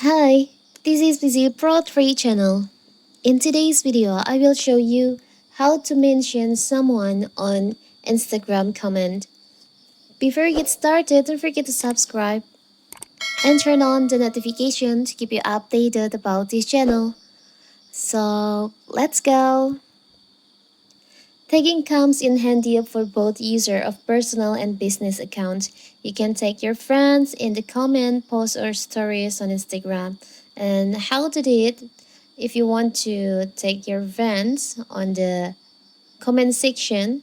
Hi, this is Busy Pro 3 channel. In today's video, I will show you how to mention someone on Instagram comment. Before we get started, don't forget to subscribe and turn on the notification to keep you updated about this channel. So, let's go! Tagging comes in handy for both user of personal and business accounts. You can tag your friends in the comment, posts, or stories on Instagram. And how to do it? If you want to tag your friends on the comment section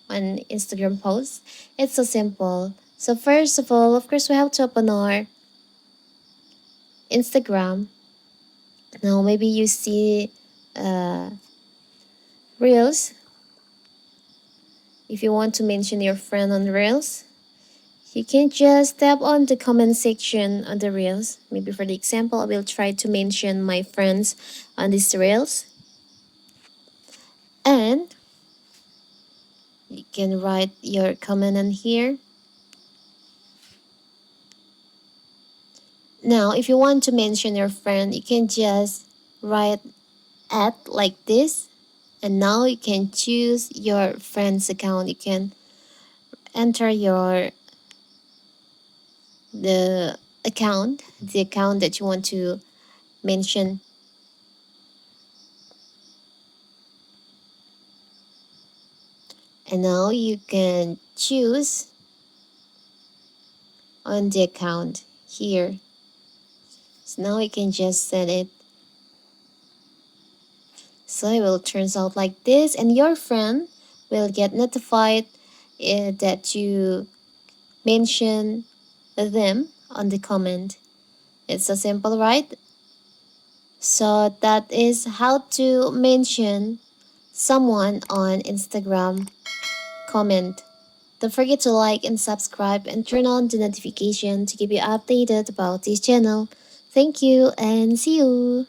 on Instagram posts, it's so simple. So first of all, of course, we have to open our Instagram. Now maybe you see Reels. If you want to mention your friend on Reels, you can just tap on the comment section on the Reels. Maybe for the example, I will try to mention my friends on these Reels. And you can write your comment on here. Now, if you want to mention your friend, you can just write at like this. And now you can choose your friend's account. You can enter the account that you want to mention. And now you can choose on the account here. So now you can just set it. So it will turns out like this, and your friend will get notified that you mention them on the comment. It's so simple, right? So that is how to mention someone on Instagram comment. Don't forget to like and subscribe and turn on the notification to keep you updated about this channel. Thank you and see you!